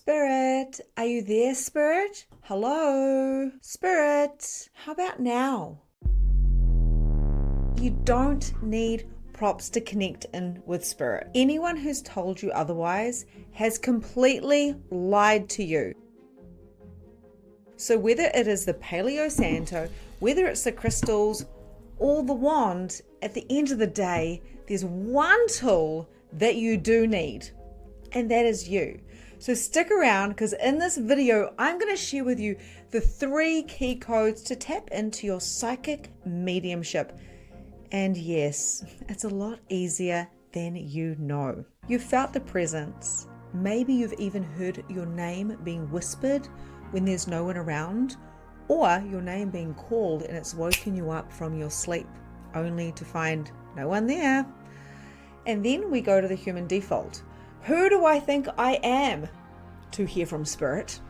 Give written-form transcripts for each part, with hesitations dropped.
Spirit, are you there, Spirit? Hello? Spirit, how about now? You don't need props to connect in with Spirit. Anyone who's told you otherwise has completely lied to you. So whether it is the Paleo Santo, whether it's the crystals or the wand, at the end of the day, there's one tool that you do need, and that is you. So stick around, because in this video, I'm going to share with you the 3 key codes to tap into your psychic mediumship. And yes, it's a lot easier than you know. You've felt the presence. Maybe you've even heard your name being whispered when there's no one around, or your name being called and it's woken you up from your sleep, only to find no one there. And then we go to the human default. Who do I think I am to hear from Spirit?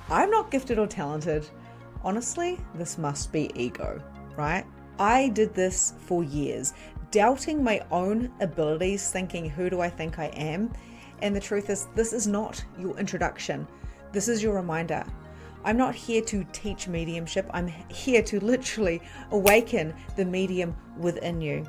I'm not gifted or talented. Honestly, this must be ego, right? I did this for years, doubting my own abilities, thinking, who do I think I am? And the truth is, this is not your introduction. This is your reminder. I'm not here to teach mediumship. I'm here to literally awaken the medium within you.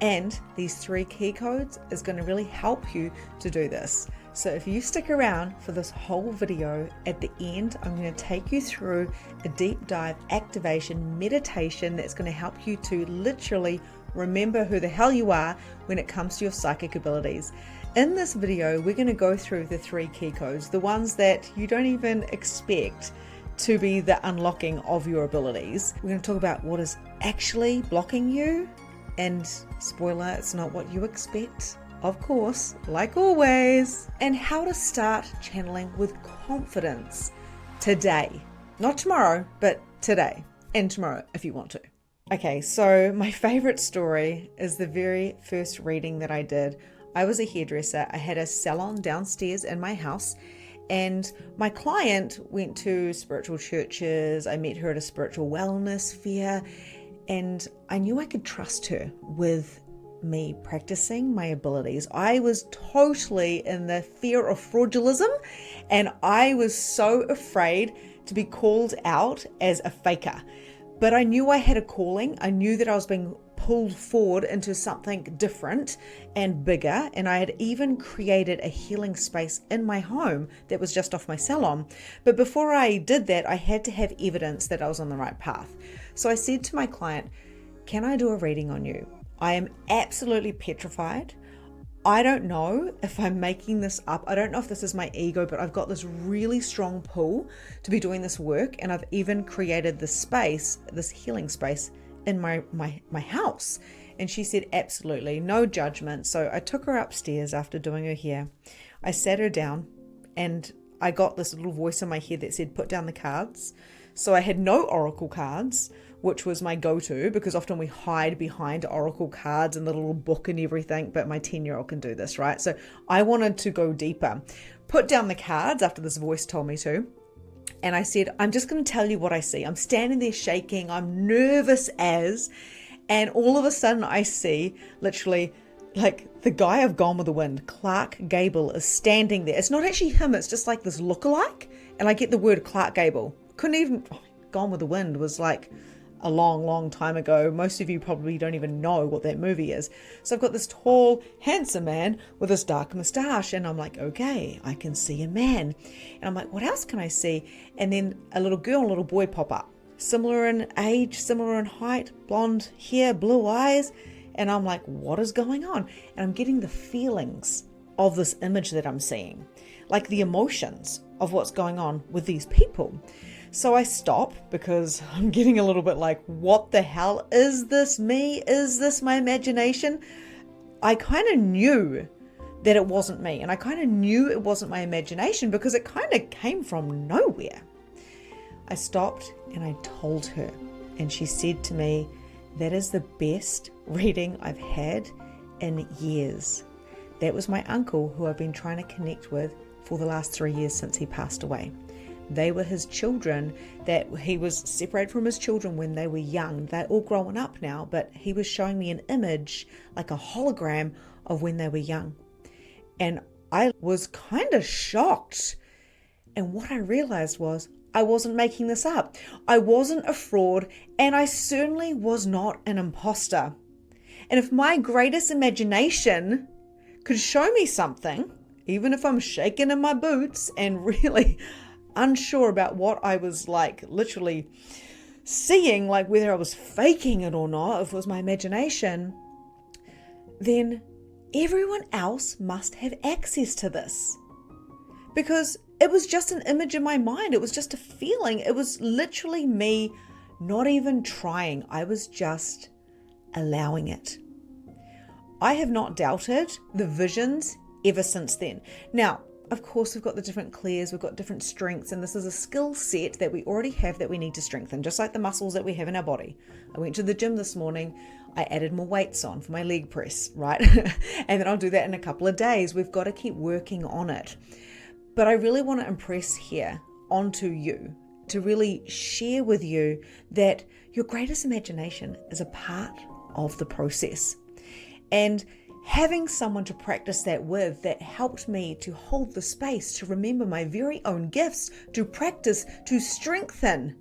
And these 3 key codes is going to really help you to do this. So if you stick around for this whole video, at the end, I'm going to take you through a deep dive activation meditation that's going to help you to literally remember who the hell you are when it comes to your psychic abilities. In this video, we're going to go through the 3 key codes, the ones that you don't even expect to be the unlocking of your abilities. We're going to talk about what is actually blocking you. And spoiler, it's not what you expect, of course, like always. And how to start channeling with confidence today. Not tomorrow, but today. And tomorrow if you want to. Okay, so my favorite story is the very first reading that I did. I was a hairdresser. I had a salon downstairs in my house. And my client went to spiritual churches. I met her at a spiritual wellness fair. And I knew I could trust her with me practicing my abilities. I was totally in the fear of fraudulism, and I was so afraid to be called out as a faker. But I knew I had a calling. I knew that I was being pulled forward into something different and bigger, and I had even created a healing space in my home that was just off my salon. But before I did that, I had to have evidence that I was on the right path. So I said to my client, can I do a reading on you? I am absolutely petrified. I don't know if I'm making this up. I don't know if this is my ego, but I've got this really strong pull to be doing this work. And I've even created this space, this healing space in my house. And she said, absolutely, no judgment. So I took her upstairs after doing her hair. I sat her down and I got this little voice in my head that said, put down the cards. So I had no oracle cards, which was my go-to, because often we hide behind oracle cards and the little book and everything, but my 10-year-old can do this, right? So I wanted to go deeper. Put down the cards after this voice told me to. And I said, I'm just going to tell you what I see. I'm standing there shaking. I'm nervous and all of a sudden I see literally like the guy of Gone with the Wind, Clark Gable, is standing there. It's not actually him. It's just like this lookalike. And I get the word Clark Gable. Gone with the Wind was like a long time ago. Most of you probably don't even know what that movie is. So I've got this tall, handsome man with this dark moustache, and I'm like, okay, I can see a man. And I'm like, what else can I see? And then a little girl and a little boy pop up. Similar in age, similar in height, blonde hair, blue eyes. And I'm like, what is going on? And I'm getting the feelings of this image that I'm seeing, like the emotions of what's going on with these people. So I stop because I'm getting a little bit like, what the hell? Is this me? Is this my imagination? I kind of knew that it wasn't me, and I kind of knew it wasn't my imagination because it kind of came from nowhere. I stopped and I told her, and she said to me, that is the best reading I've had in years. That was my uncle, who I've been trying to connect with for the last 3 years since he passed away. They were his children, that he was separated from his children when they were young. They're all grown up now, but he was showing me an image, like a hologram of when they were young. And I was kind of shocked And what I realized was I wasn't making this up. I wasn't a fraud, and I certainly was not an imposter. And if my greatest imagination could show me something, even if I'm shaking in my boots and really unsure about what I was like literally seeing, like whether I was faking it or not, if it was my imagination, then everyone else must have access to this. Because it was just an image in my mind. It was just a feeling. It was literally me not even trying. I was just allowing it. I have not doubted the visions ever since then. Now, of course, we've got the different clairs, we've got different strengths, and this is a skill set that we already have that we need to strengthen, just like the muscles that we have in our body. I went to the gym this morning. I added more weights on for my leg press, right? And then I'll do that in a couple of days. We've got to keep working on it. But I really want to impress here onto you, to really share with you that your greatest imagination is a part of the process. And having someone to practice that with, that helped me to hold the space, to remember my very own gifts, to practice, to strengthen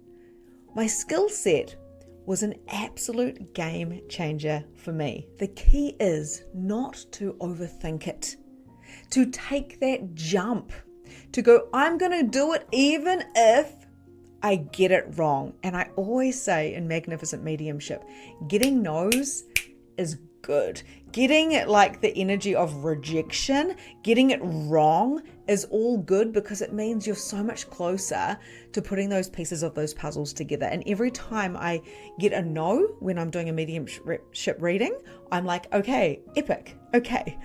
my skill set, was an absolute game changer for me. The key is not to overthink it, to take that jump, to go, I'm going to do it even if I get it wrong. And I always say in Magnificent Mediumship, getting no's is good. Getting like the energy of rejection, getting it wrong is all good, because it means you're so much closer to putting those pieces of those puzzles together. And every time I get a no when I'm doing a mediumship reading, I'm like, okay, epic. Okay.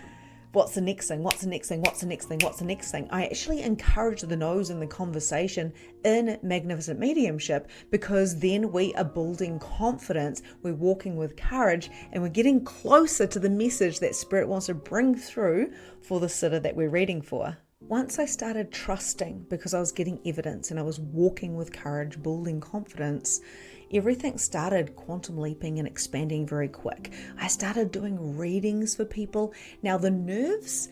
What's the next thing? What's the next thing? What's the next thing? What's the next thing? I actually encourage the no's in the conversation in Magnificent Mediumship, because then we are building confidence, we're walking with courage, and we're getting closer to the message that Spirit wants to bring through for the sitter that we're reading for. Once I started trusting, because I was getting evidence and I was walking with courage, building confidence, everything started quantum leaping and expanding very quick. I started doing readings for people. Now the nerves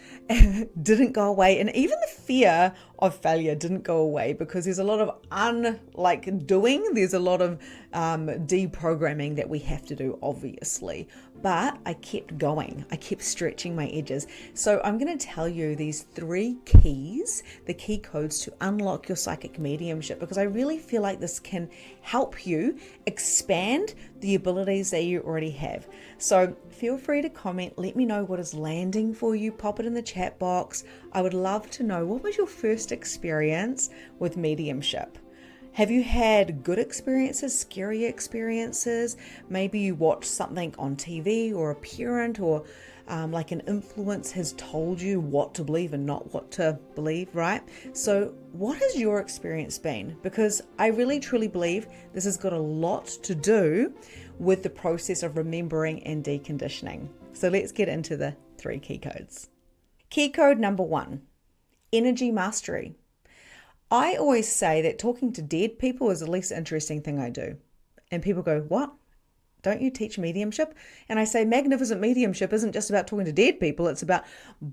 didn't go away, and even the fear of failure didn't go away, because there's a lot of doing. There's a lot of deprogramming that we have to do, obviously. But I kept going. I kept stretching my edges. So I'm going to tell you these 3 keys, the key codes to unlock your psychic mediumship, because I really feel like this can help you expand the abilities that you already have. So feel free to comment. Let me know what is landing for you. Pop it in the chat box. I would love to know, what was your first experience with mediumship? Have you had good experiences, scary experiences? Maybe you watched something on TV, or a parent or like an influence has told you what to believe and not what to believe, right? So what has your experience been? Because I really truly believe this has got a lot to do with the process of remembering and deconditioning. So let's get into the 3 key codes. Key code number 1, energy mastery. I always say that talking to dead people is the least interesting thing I do. And people go, what? Don't you teach mediumship? And I say Magnificent Mediumship isn't just about talking to dead people. It's about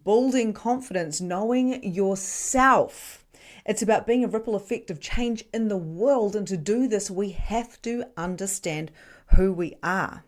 building confidence, knowing yourself. It's about being a ripple effect of change in the world. And to do this, we have to understand who we are.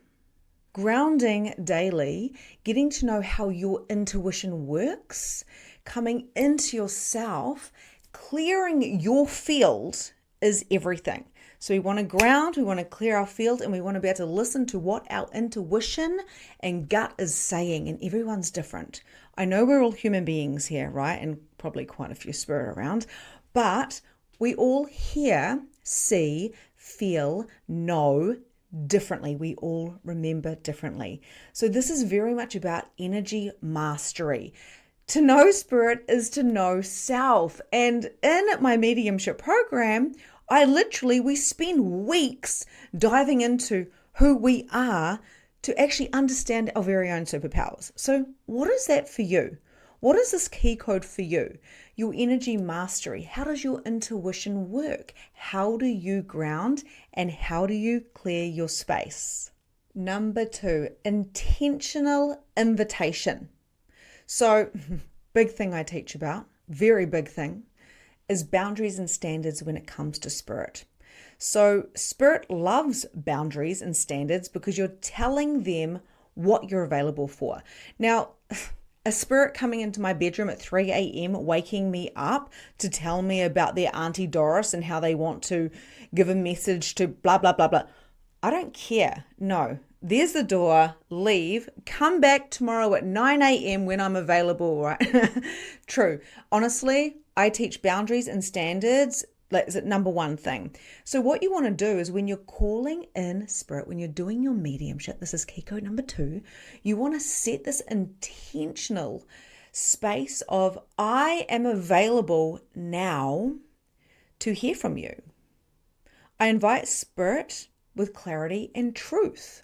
Grounding daily, getting to know how your intuition works, coming into yourself, clearing your field is everything. So we want to ground, we want to clear our field, and we want to be able to listen to what our intuition and gut is saying. And everyone's different. I know we're all human beings here, right? And probably quite a few spirit around, but we all hear, see, feel, know differently. We all remember differently. So this is very much about energy mastery. To know spirit is to know self. And in my mediumship program, we spend weeks diving into who we are to actually understand our very own superpowers. So what is that for you? What is this key code for you? Your energy mastery. How does your intuition work? How do you ground, and how do you clear your space? Number 2, intentional invitation. So big thing I teach about, very big thing, is boundaries and standards when it comes to spirit. So spirit loves boundaries and standards because you're telling them what you're available for. Now, a spirit coming into my bedroom at 3 a.m., waking me up to tell me about their Auntie Doris and how they want to give a message to blah, blah, blah, blah. I don't care. No. There's the door. Leave. Come back tomorrow at 9 a.m. when I'm available, right? True. Honestly, I teach boundaries and standards. That's the number one thing. So what you want to do is when you're calling in spirit, when you're doing your mediumship, this is key code number 2, you want to set this intentional space of, I am available now to hear from you. I invite spirit with clarity and truth.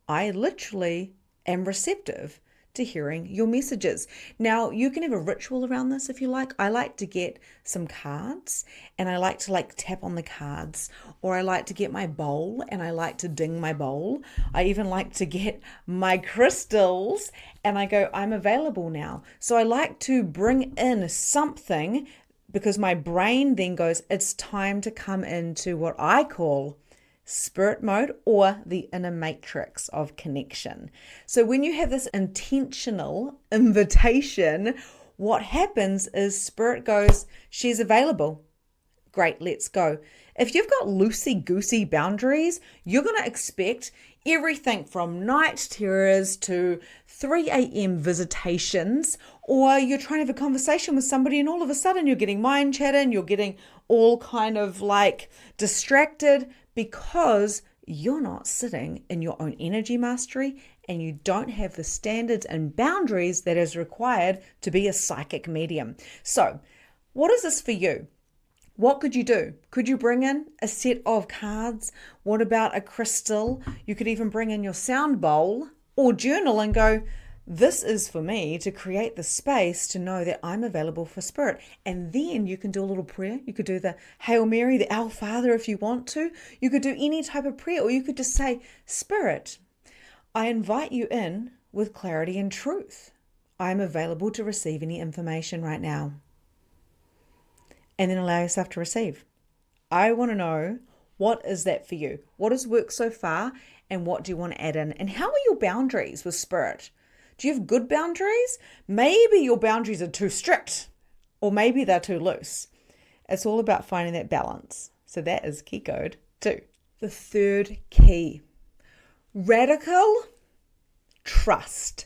I literally am receptive to hearing your messages. Now, you can have a ritual around this if you like. I like to get some cards and I like to tap on the cards, or I like to get my bowl and I like to ding my bowl. I even like to get my crystals and I go, I'm available now. So I like to bring in something because my brain then goes, it's time to come into what I call spirit mode, or the inner matrix of connection. So when you have this intentional invitation, what happens is spirit goes, she's available. Great, let's go. If you've got loosey-goosey boundaries, you're going to expect everything from night terrors to 3 a.m. visitations, or you're trying to have a conversation with somebody and all of a sudden you're getting mind chatter and you're getting all kind of distracted, because you're not sitting in your own energy mastery and you don't have the standards and boundaries that is required to be a psychic medium. So what is this for you? What could you do? Could you bring in a set of cards? What about a crystal? You could even bring in your sound bowl or journal and go, this is for me to create the space to know that I'm available for spirit. And then you can do a little prayer. You could do the Hail Mary, the Our Father if you want to. You could do any type of prayer, or you could just say, Spirit, I invite you in with clarity and truth. I'm available to receive any information right now. And then allow yourself to receive. I want to know, what is that for you? What has worked so far and what do you want to add in? And how are your boundaries with spirit? Do you have good boundaries? Maybe your boundaries are too strict, or maybe they're too loose. It's all about finding that balance. So that is key code 2. The third key, radical trust.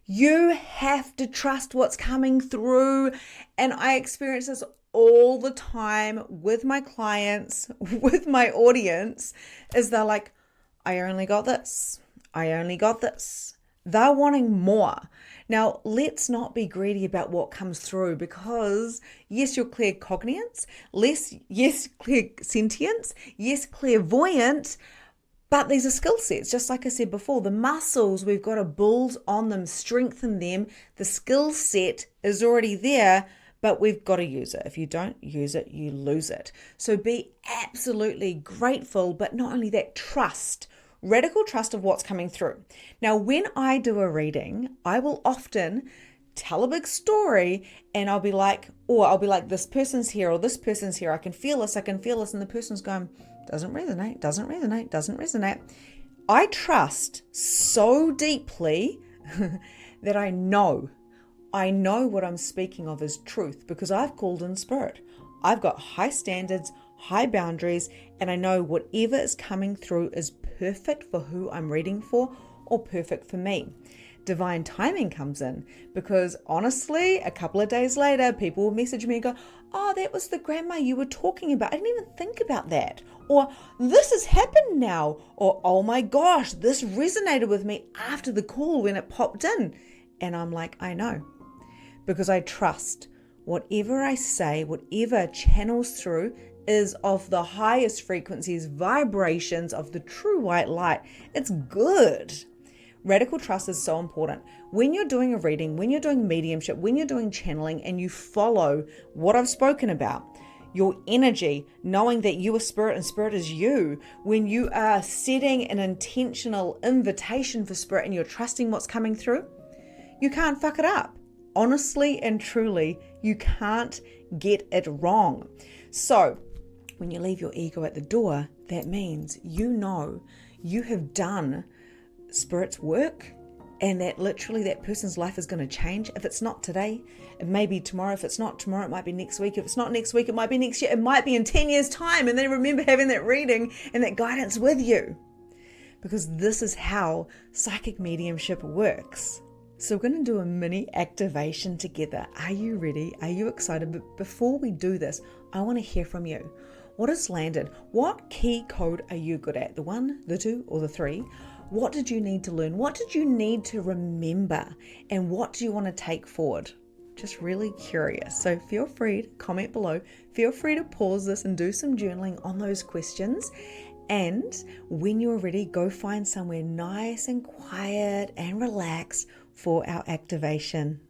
You have to trust what's coming through. And I experience this all the time with my clients, with my audience, is they're like, I only got this. I only got this. They're wanting more. Now, let's not be greedy about what comes through, because yes, you're claircognizant, yes, clairsentience, yes, clairvoyant, but these are skill sets. Just like I said before, the muscles, we've got to build on them, strengthen them. The skill set is already there, but we've got to use it. If you don't use it, you lose it. So be absolutely grateful, but not only that, trust. Radical trust of what's coming through. Now, when I do a reading, I will often tell a big story and I'll be like, this person's here or this person's here. I can feel this. And the person's going, doesn't resonate. I trust so deeply that I know what I'm speaking of is truth, because I've called in spirit. I've got high standards, high boundaries, and I know whatever is coming through is perfect for who I'm reading for, or perfect for me. Divine timing comes in, because honestly, a couple of days later, people will message me and go, oh, that was the grandma you were talking about. I didn't even think about that. Or this has happened now. Or, oh my gosh, this resonated with me after the call when it popped in. And I'm like, I know, because I trust whatever I say, whatever channels through is of the highest frequencies, vibrations of the true white light. It's good. Radical trust is so important. When you're doing a reading, when you're doing mediumship, when you're doing channeling, and you follow what I've spoken about, your energy, knowing that you are spirit and spirit is you, when you are setting an intentional invitation for spirit and you're trusting what's coming through, you can't fuck it up. Honestly and truly, you can't get it wrong. So when you leave your ego at the door, that means you know you have done Spirit's work, and that literally that person's life is going to change. If it's not today, it may be tomorrow. If it's not tomorrow, it might be next week. If it's not next week, it might be next year. It might be in 10 years' time. And then remember having that reading and that guidance with you. Because this is how psychic mediumship works. So we're going to do a mini activation together. Are you ready? Are you excited? But before we do this, I want to hear from you. What has landed? What key code are you good at? The 1, the 2, or the 3? What did you need to learn? What did you need to remember? And what do you want to take forward? Just really curious. So feel free to comment below. Feel free to pause this and do some journaling on those questions. And when you're ready, go find somewhere nice and quiet and relaxed for our activation.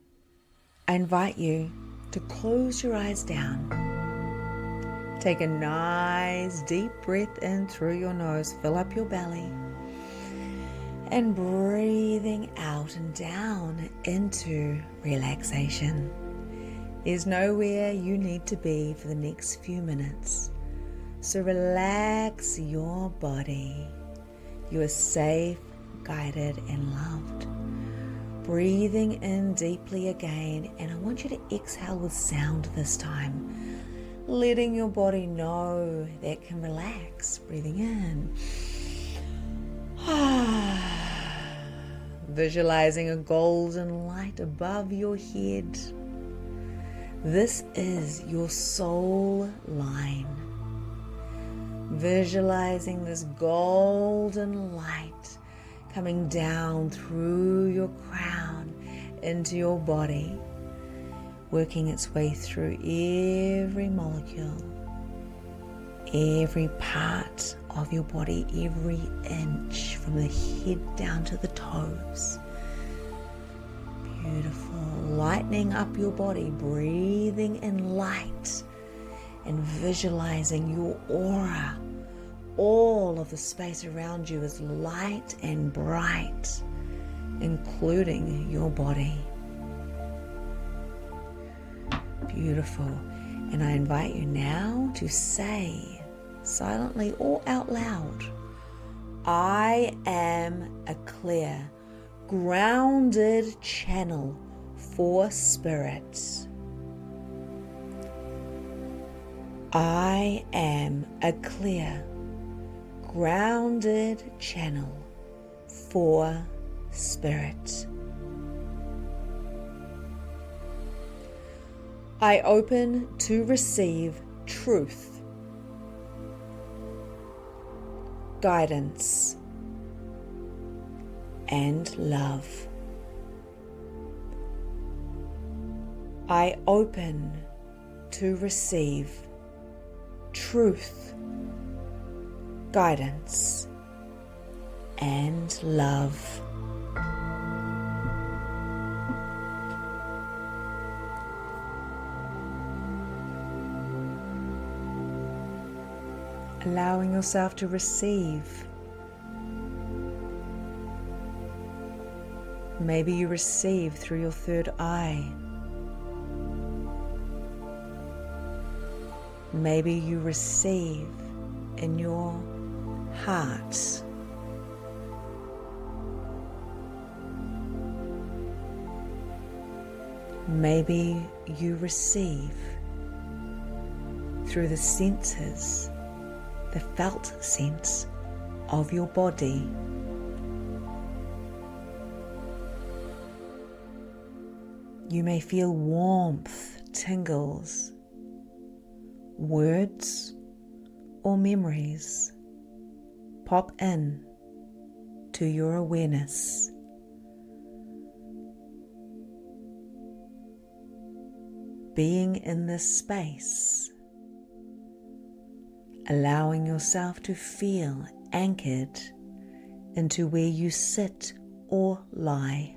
I invite you to close your eyes down. Take a nice deep breath in through your nose. Fill up your belly. And breathing out and down into relaxation. There's nowhere you need to be for the next few minutes. So relax your body. You are safe, guided, and loved. Breathing in deeply again, and I want you to exhale with sound this time. Letting your body know that it can relax. Breathing in. Visualizing a golden light above your head. This is your soul line. Visualizing this golden light coming down through your crown into your body, working its way through every molecule, every part of your body, every inch from the head down to the toes. Beautiful. Lightening up your body, breathing in light and visualizing your aura. All of the space around you is light and bright, including your body. Beautiful. And I invite you now to say, silently or out loud, I am a clear, grounded channel for spirit. I am a clear, grounded channel for spirit. I open to receive truth, guidance, and love. I open to receive truth, guidance, and love. Allowing yourself to receive. Maybe you receive through your third eye. Maybe you receive in your heart. Maybe you receive through the senses, the felt sense of your body. You may feel warmth, tingles, words or memories pop in to your awareness. Being in this space, allowing yourself to feel anchored into where you sit or lie.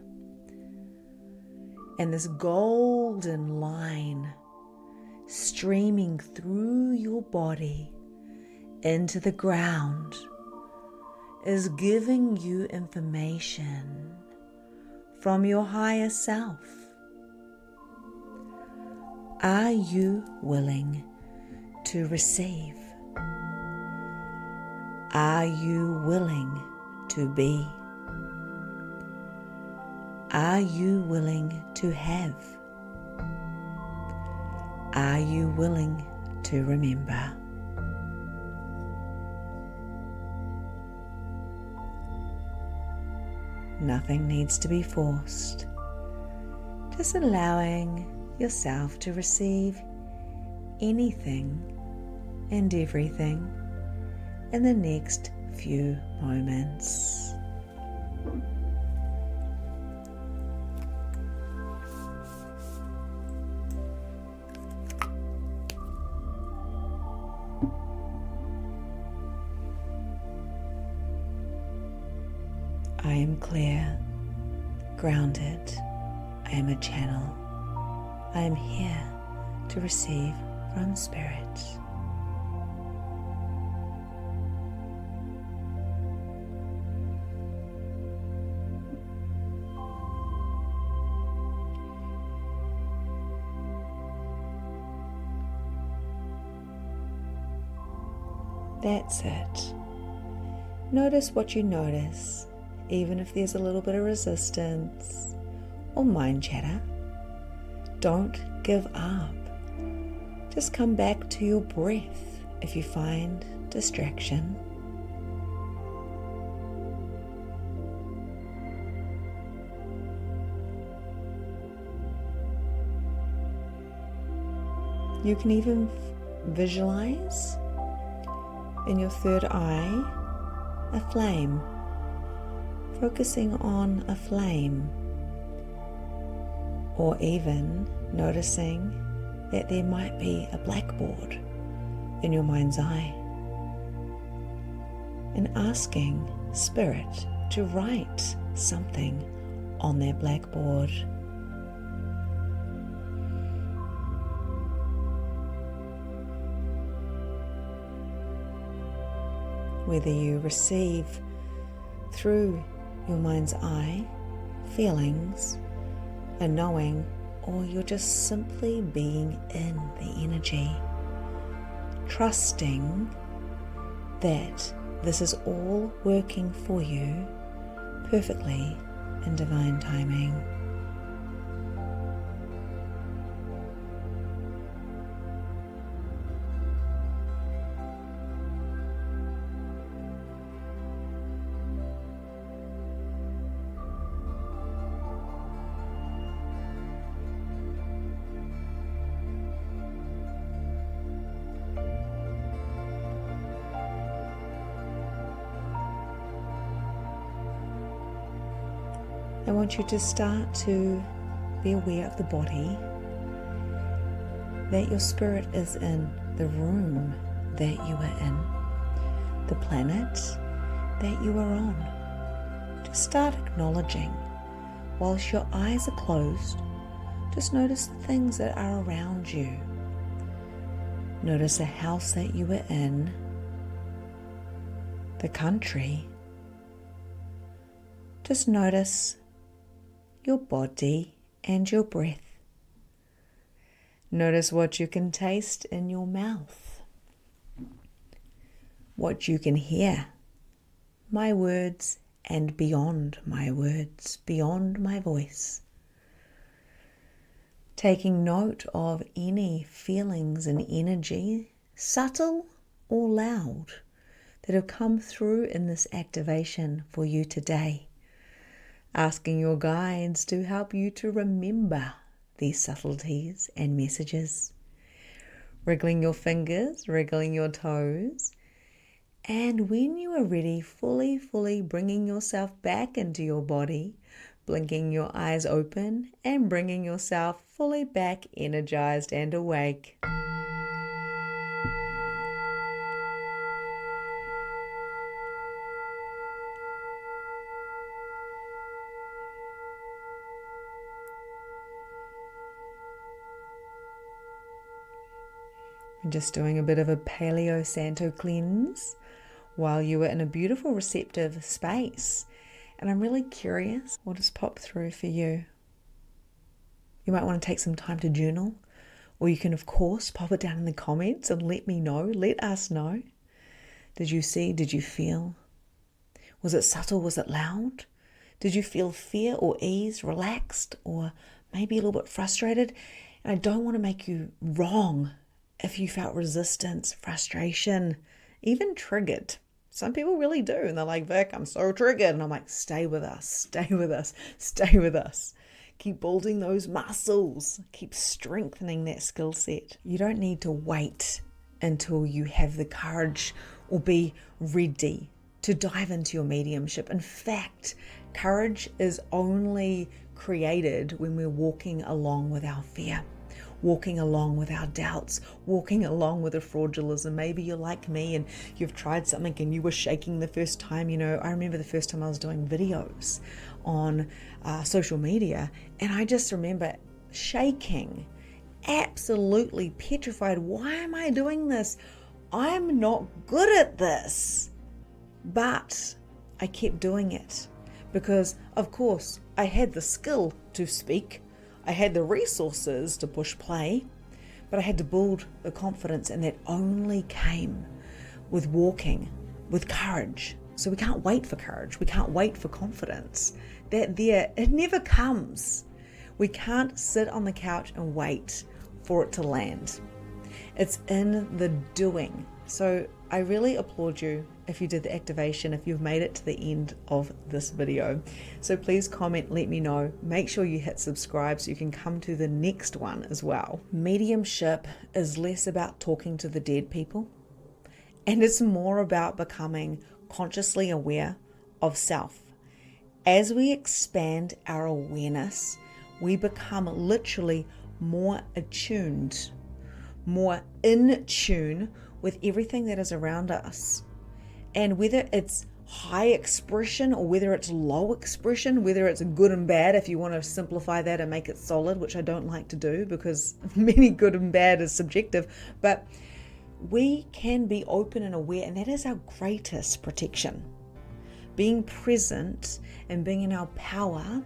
And this golden line streaming through your body into the ground is giving you information from your higher self, Are you willing to receive? Are you willing to be? Are you willing to have? Are you willing to remember? Nothing needs to be forced. Just allowing yourself to receive anything and everything in the next few moments. I am clear, grounded. I am a channel. I am here to receive from Spirit. That's it. Notice what you notice, even if there's a little bit of resistance or mind chatter. Don't give up. Just come back to your breath if you find distraction. You can even visualize in your third eye a flame, focusing on a flame, or even noticing that there might be a blackboard in your mind's eye, and asking Spirit to write something on that blackboard. Whether you receive through your mind's eye feelings, a knowing, or you're just simply being in the energy, trusting that this is all working for you perfectly in divine timing. I want you to start to be aware of the body, that your spirit is in the room that you are in, the planet that you are on. Just start acknowledging, whilst your eyes are closed, just notice the things that are around you. Notice the house that you are in, the country. Just notice your body and your breath. Notice what you can taste in your mouth, what you can hear, my words and beyond my words, beyond my voice. Taking note of any feelings and energy, subtle or loud, that have come through in this activation for you today. Asking your guides to help you to remember these subtleties and messages. Wriggling your fingers, wriggling your toes. And when you are ready, fully bringing yourself back into your body, blinking your eyes open and bringing yourself fully back energized and awake. I'm just doing a bit of a Paleo Santo cleanse while you are in a beautiful receptive space. And I'm really curious what has popped through for you. You might want to take some time to journal Or you can, of course, pop it down in the comments and let me know. Let us know. Did you see? Did you feel? Was it subtle? Was it loud? Did you feel fear or ease, relaxed, or maybe a little bit frustrated? And I don't want to make you wrong if you felt resistance, frustration, even triggered. Some people really do. And they're like, Vic, I'm so triggered. And I'm like, stay with us, stay with us, stay with us. Keep building those muscles. Keep strengthening that skill set. You don't need to wait until you have the courage or be ready to dive into your mediumship. In fact, courage is only created when we're walking along with our fear, walking along with our doubts, walking along with the fraudulism. Maybe you're like me and you've tried something and you were shaking the first time. I remember the first time I was doing videos on social media, and I just remember shaking, absolutely petrified. Why am I doing this? I'm not good at this. But I kept doing it because, of course, I had the skill to speak. I had the resources to push play, but I had to build the confidence, and that only came with walking, with courage. So we can't wait for courage. We can't wait for confidence. It never comes. We can't sit on the couch and wait for it to land. It's in the doing. So I really applaud you if you did the activation, if you've made it to the end of this video. So please comment, let me know. Make sure you hit subscribe so you can come to the next one as well. Mediumship is less about talking to the dead people, and it's more about becoming consciously aware of self. As we expand our awareness, we become literally more attuned, more in tune with everything that is around us. And whether it's high expression or whether it's low expression, whether it's good and bad, if you want to simplify that and make it solid, which I don't like to do because many good and bad is subjective, but we can be open and aware, and that is our greatest protection. Being present and being in our power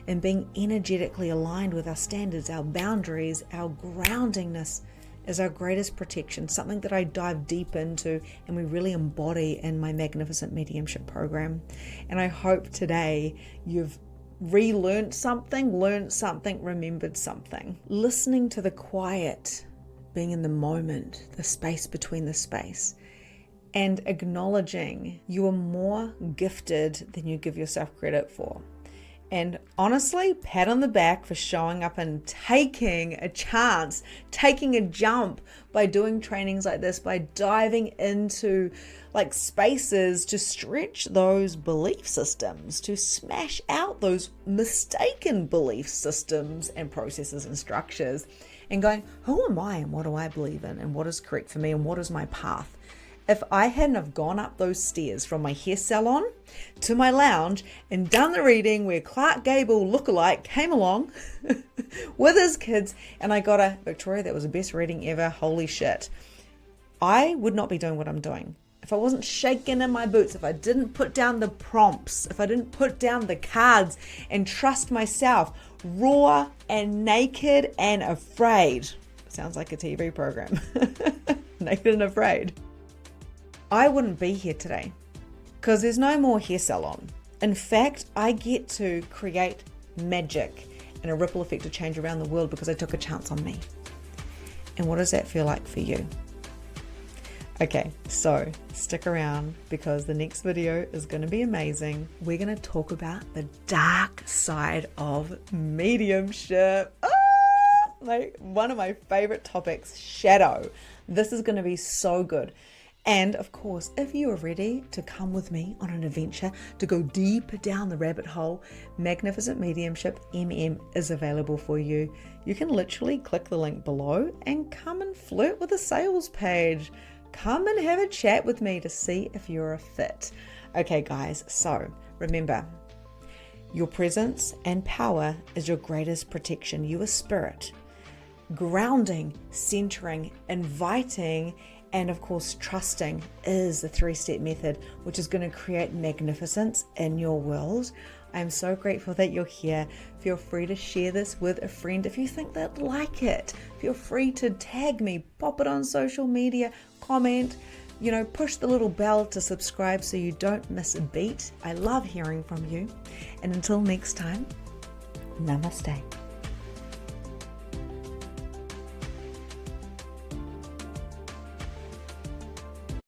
and being energetically aligned with our standards, our boundaries, our groundingness is our greatest protection, something that I dive deep into and we really embody in my Magnificent Mediumship program. And I hope today you've relearned something, learned something, remembered something. Listening to the quiet, being in the moment, the space between the space, and acknowledging you are more gifted than you give yourself credit for. And honestly, pat on the back for showing up and taking a chance, taking a jump by doing trainings like this, by diving into spaces to stretch those belief systems, to smash out those mistaken belief systems and processes and structures, and going, who am I and what do I believe in and what is correct for me and what is my path? If I hadn't have gone up those stairs from my hair salon to my lounge and done the reading where Clark Gable lookalike came along with his kids, and I got a Victoria, that was the best reading ever, holy shit, I would not be doing what I'm doing. If I wasn't shaking in my boots, if I didn't put down the prompts, if I didn't put down the cards and trust myself, raw and naked and afraid. Sounds like a TV program. Naked and afraid. I wouldn't be here today because there's no more hair salon. In fact, I get to create magic and a ripple effect to change around the world because I took a chance on me. And what does that feel like for you? Okay, so stick around because the next video is going to be amazing. We're going to talk about the dark side of mediumship. One of my favorite topics, shadow. This is going to be so good. And of course, if you are ready to come with me on an adventure to go deep down the rabbit hole, Magnificent Mediumship MM is available for you. You can literally click the link below and come and flirt with the sales page. Come and have a chat with me to see if you're a fit. Okay, guys, so remember, your presence and power is your greatest protection. You are spirit, grounding, centering, inviting, And of course, trusting is the 3-step method, which is going to create magnificence in your world. I'm so grateful that you're here. Feel free to share this with a friend if you think they'd like it. Feel free to tag me, pop it on social media, comment, push the little bell to subscribe so you don't miss a beat. I love hearing from you. And until next time, namaste.